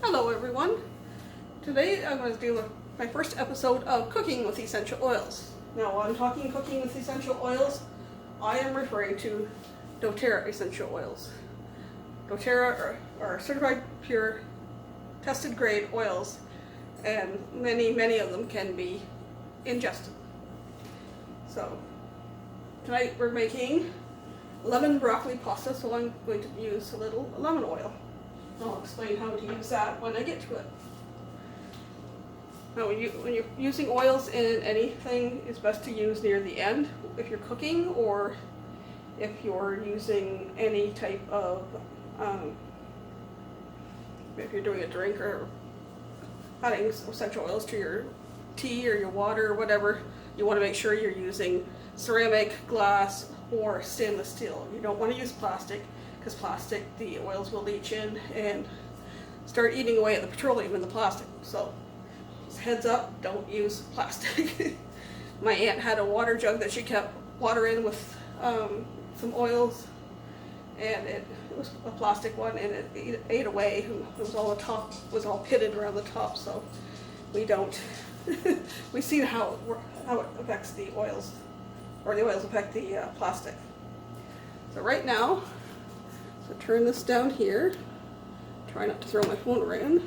Hello everyone. Today I'm going to do my first episode of cooking with essential oils. Now when I'm talking cooking with essential oils, I am referring to doTerra essential oils. doTerra are certified pure, tested grade oils, and many of them can be ingested. So tonight we're making lemon broccoli pasta, so I'm going to use a little lemon oil. I'll explain how to use that when I get to it. Now, when you're using oils in anything, it's best to use near the end if you're cooking, or if you're using any type of, if you're doing a drink or adding essential oils to your tea or your water or whatever, you want to make sure you're using ceramic, glass, or stainless steel. You don't want to use plastic, because plastic, the oils will leach in and start eating away at the petroleum in the plastic. So just heads up, don't use plastic. My aunt had a water jug that she kept water in with some oils, and it was a plastic one, and it ate away. It was all, the top was all pitted around the top, so we don't. We see how it affects the oils, or the oils affect the plastic. So right now, so turn this down here. Try not to throw my phone around.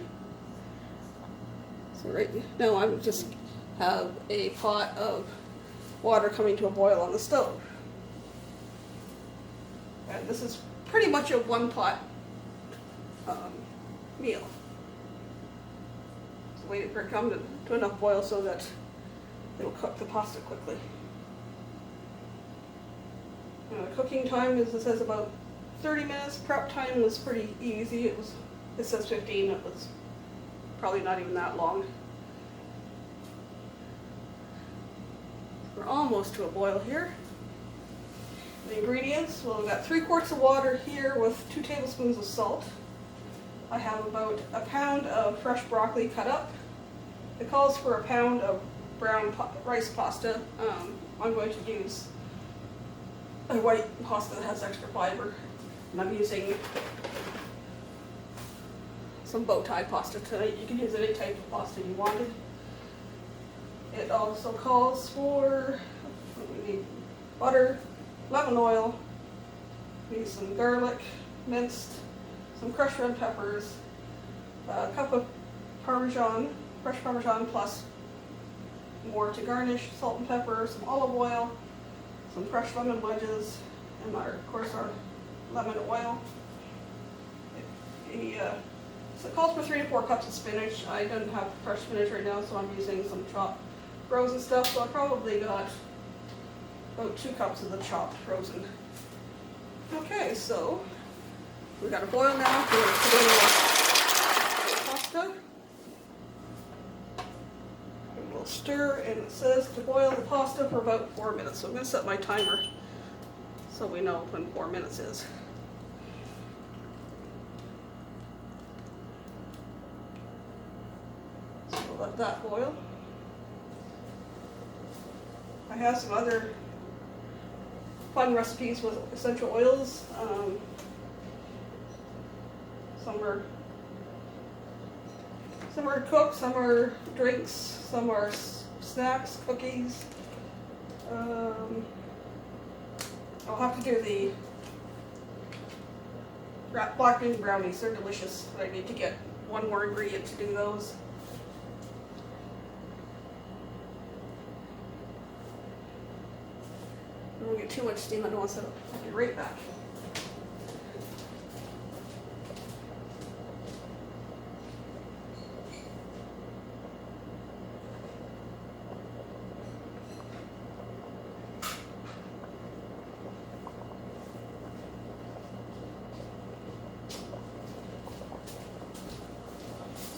So right now I just have a pot of water coming to a boil on the stove. And this is pretty much a one pot meal. So wait for it to come to enough boil so that it'll cook the pasta quickly. The cooking time is, it says, about 30 minutes. Prep time was pretty easy. It says 15. It was probably not even that long. We're almost to a boil here. The ingredients, well, we've got 3 quarts of water here with 2 tablespoons of salt. I have about a pound of fresh broccoli cut up. It calls for a pound of brown rice pasta. I'm going to use a white pasta that has extra fiber. And I'm using some bow tie pasta tonight. You can use any type of pasta you wanted. It also calls for, we need butter, lemon oil, we need some garlic, minced, some crushed red peppers, a cup of parmesan, fresh parmesan, plus more to garnish, salt and pepper, some olive oil, some fresh lemon wedges, and of course our lemon oil. So it calls for 3 to 4 cups of spinach. I don't have fresh spinach right now, so I'm using some chopped frozen stuff. So I probably got about 2 cups of the chopped frozen. Okay, so we got a boil now. We're going to put in the pasta. A little stir, and it says to boil the pasta for about 4 minutes. So I'm going to set my timer so we know when 4 minutes is. So we'll let that boil. I have some other fun recipes with essential oils. Some are cooked, some are drinks, some are snacks, cookies. I'll have to do the black bean brownies. They're delicious, but I need to get one more ingredient to do those. I don't get too much steam. I don't want to set up. I'll be right back.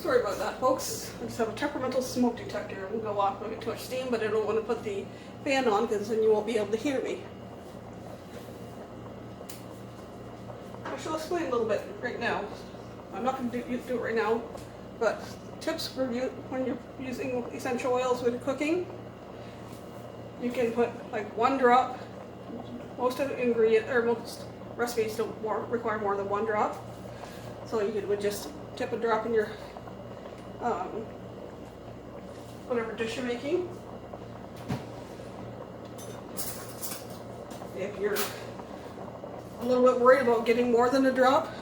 Sorry about that, folks. I just have a temperamental smoke detector. It will go off when I get too much steam, but I don't want to put the fan on because then you won't be able to hear me. I shall explain a little bit right now. I'm not going to do it right now, but tips for you when you're using essential oils when you're cooking. You can put like 1 drop. Most of the ingredient, or most recipes don't require more than 1 drop. So you would just tip a drop in your whatever dish you're making. If you're a little bit worried about getting more than a drop,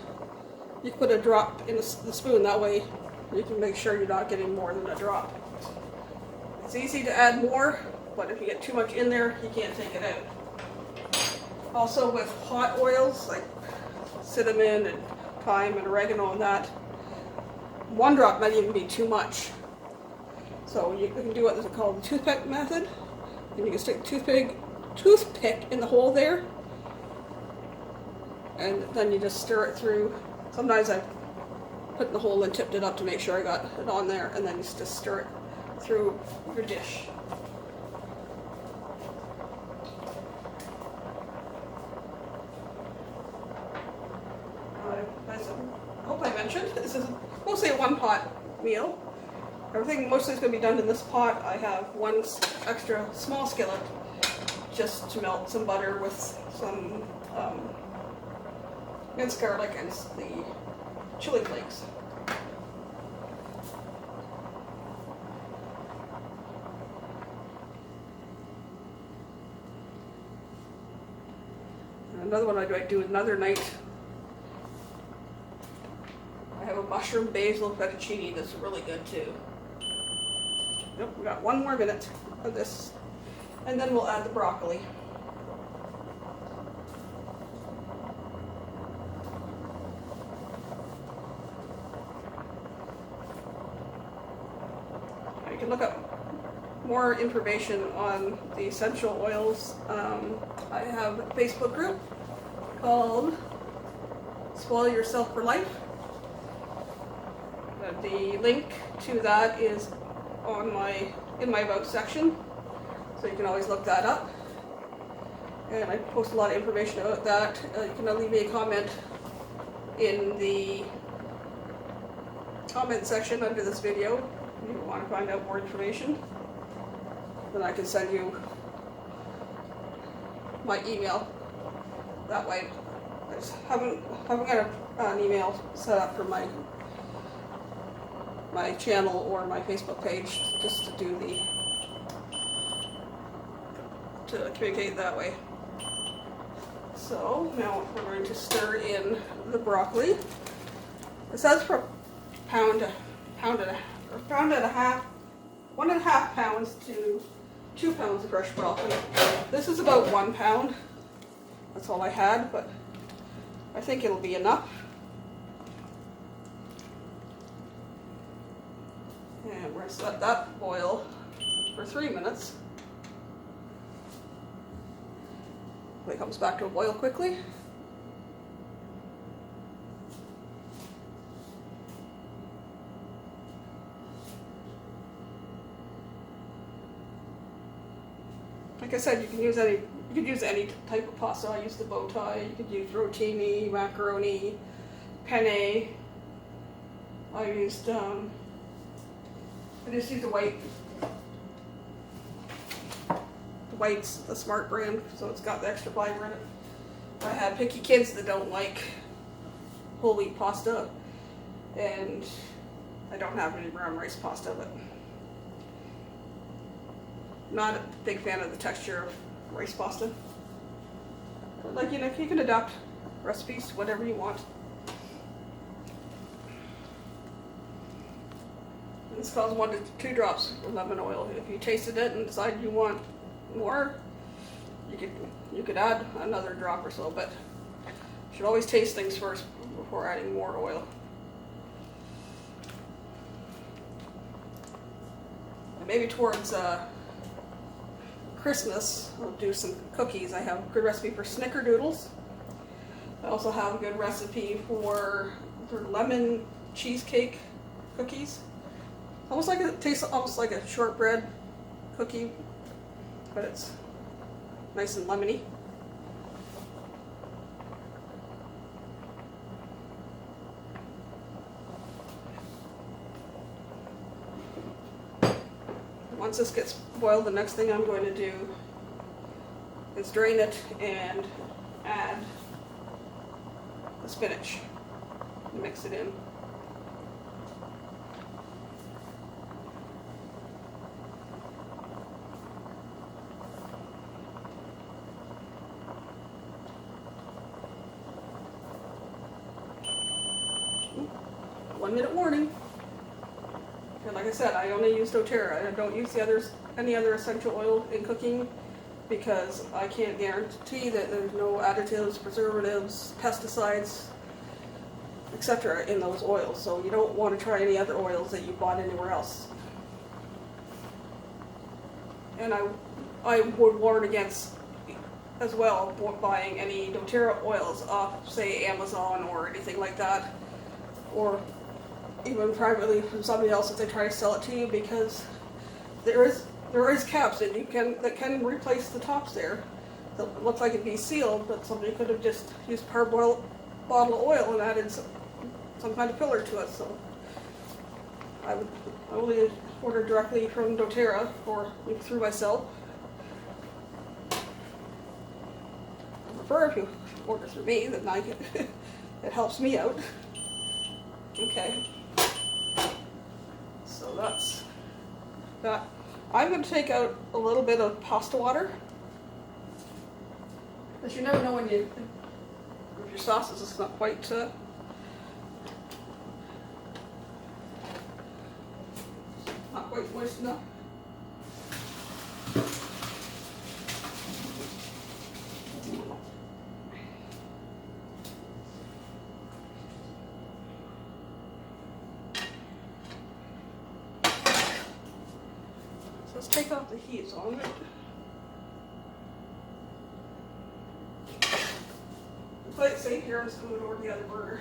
you put a drop in the spoon. That way you can make sure you're not getting more than a drop. It's easy to add more, but if you get too much in there, you can't take it out. Also with hot oils like cinnamon and thyme and oregano and that, 1 drop might even be too much. So you can do what is called the Toothpick Method. And you can stick toothpick in the hole there, and then you just stir it through. Sometimes I put in the hole and tipped it up to make sure I got it on there, and then you just stir it through your dish. I hope I mentioned, this is mostly a 1-pot meal. Everything mostly is going to be done in this pot. I have 1 extra small skillet just to melt some butter with some minced garlic and the chili flakes. And another one I do another night. I have a mushroom basil fettuccine that's really good too. Nope, we got 1 more minute of this, and then we'll add the broccoli. You can look up more information on the essential oils. I have a Facebook group called Spoil Yourself for Life. The link to that is in my about section, so you can always look that up. And I post a lot of information about that. You can leave me a comment in the comment section under this video if you want to find out more information. Then I can send you my email that way. I just haven't got an email set up for my channel or my Facebook page, just to do to communicate that way. So now we're going to stir in the broccoli. It says for pound and a half, 1.5 pounds to 2 pounds of fresh broccoli. This is about 1 pound. That's all I had, but I think it'll be enough. And we're going to let that boil for 3 minutes. It comes back to a boil quickly. Like I said, you could use any type of pasta. I used the bow tie. You could use rotini, macaroni, penne. I just used the white's the Smart brand, so it's got the extra fiber in it. I have picky kids that don't like whole wheat pasta, and I don't have any brown rice pasta, but not a big fan of the texture of rice pasta. But like, you can adapt recipes to whatever you want. This calls 1 to 2 drops of lemon oil. If you tasted it and decide you want more, you could add another drop or so, but you should always taste things first before adding more oil. And maybe towards Christmas, I'll do some cookies. I have a good recipe for snickerdoodles. I also have a good recipe for lemon cheesecake cookies. It tastes almost like a shortbread cookie, but it's nice and lemony. Once this gets boiled, the next thing I'm going to do is drain it and add the spinach. and mix it in. Ooh, 1 minute warning. And like I said, I only use doTerra. I don't use any other essential oil in cooking because I can't guarantee that there's no additives, preservatives, pesticides, etc. in those oils. So you don't want to try any other oils that you bought anywhere else. And I would warn against as well buying any doTerra oils off, say, Amazon or anything like that, or even privately from somebody else if they try to sell it to you, because there is caps that that can replace the tops there that look like it'd be sealed, but somebody could have just used parboiled bottle of oil and added some kind of filler to it. So I would only order directly from doTerra or through myself. I prefer if you order through me, then it helps me out. Okay. So that's that. I'm going to take out a little bit of pasta water, because you never know if your sauce is not quite moist enough. Let's take off the heat on it. Play it safe here and just move it over the other burner,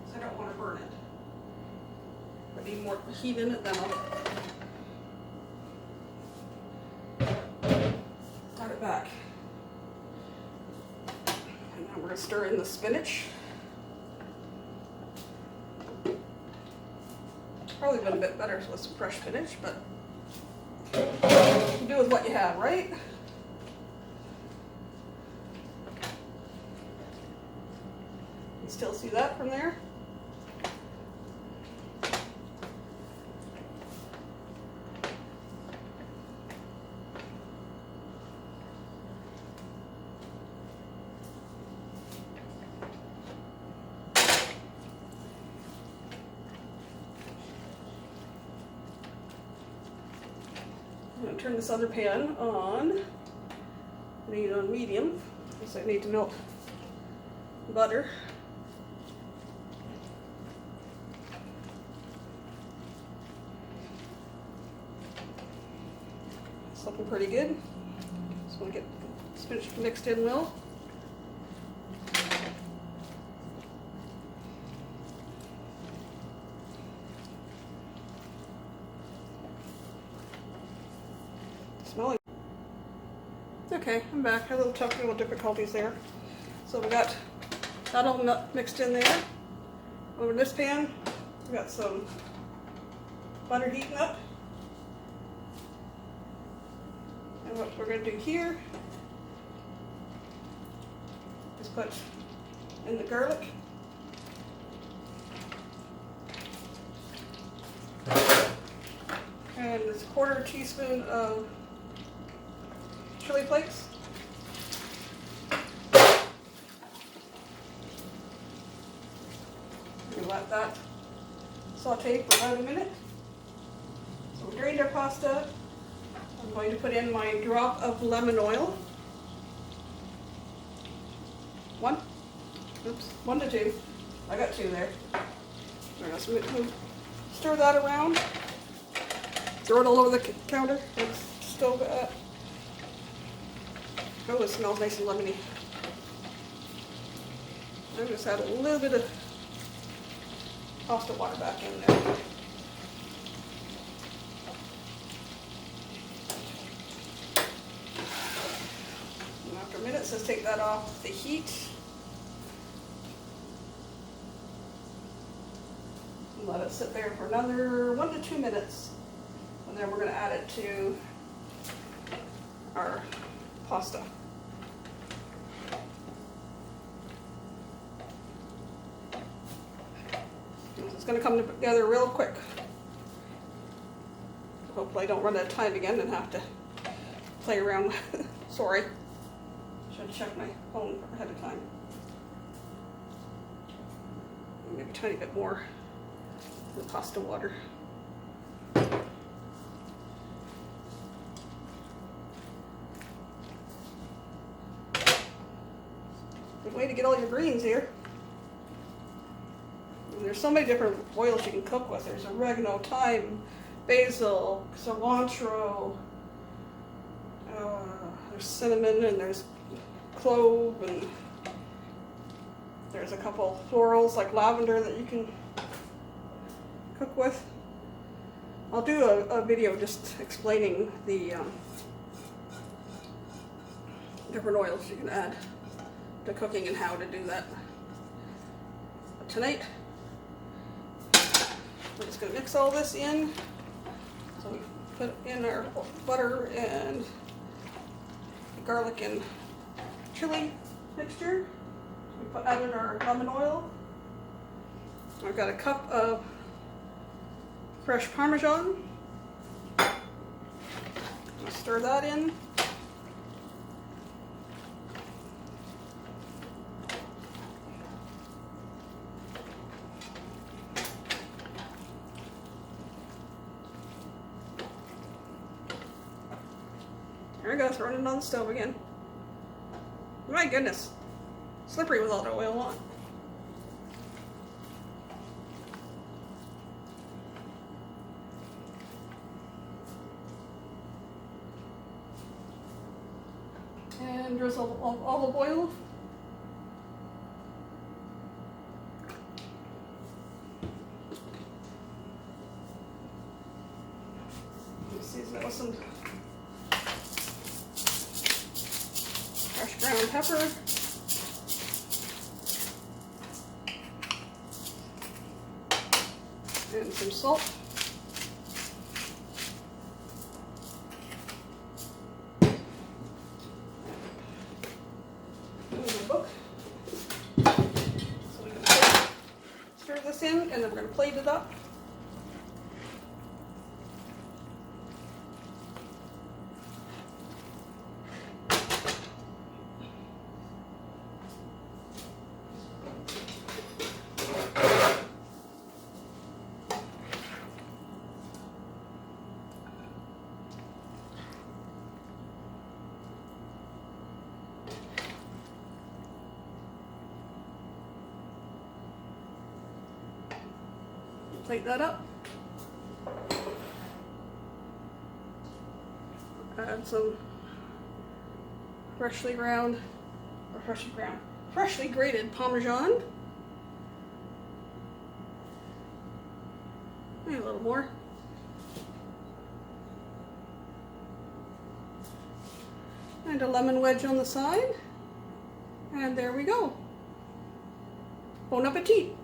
because I don't want to burn it. If I need more heat in it, then I'll add it back. And now we're going to stir in the spinach. Probably been a bit better with some fresh spinach, but you do with what you have, right? You still see that from there? I'm going to turn this other pan on. I need it on medium because I need to melt butter. It's looking pretty good. Just want to get the spinach mixed in well. Smelling. Okay, I'm back. Had a little technical difficulties there. So we got that all mixed in there. Over in this pan, we got some butter heating up. And what we're going to do here is put in the garlic. And this 1/4 teaspoon of chili flakes. We let that saute for about a minute. So we drained our pasta. I'm going to put in my drop of lemon oil. 1 to 2. I got 2 there. So stir that around. Throw it all over the counter. It's still good. Oh, it smells nice and lemony. I'm just add a little bit of pasta water back in there. And after a minute, let's take that off the heat. And let it sit there for another 1 to 2 minutes. And then we're going to add it to our pasta. It's going to come together real quick. Hopefully I don't run out of time again and have to play around. Sorry. Should check my phone ahead of time. Maybe a tiny bit more of the pasta water. Good way to get all your greens here. And there's so many different oils you can cook with. There's oregano, thyme, basil, cilantro, there's cinnamon, and there's clove, and there's a couple florals like lavender that you can cook with. I'll do a video just explaining the different oils you can add to cooking and how to do that. But tonight, we're just going to mix all this in. So we put in our butter and garlic and chili mixture. We added our lemon oil. I've got a cup of fresh parmesan. Stir that in. There we go, throwing it on the stove again. My goodness, slippery with all the oil on. And drizzle of olive oil. Season it with some fresh ground pepper. And some salt. So we're going to stir this in, and then we're going to plate it up. Plate that up. Add some freshly grated parmesan. Maybe a little more. And a lemon wedge on the side. And there we go. Bon appetit.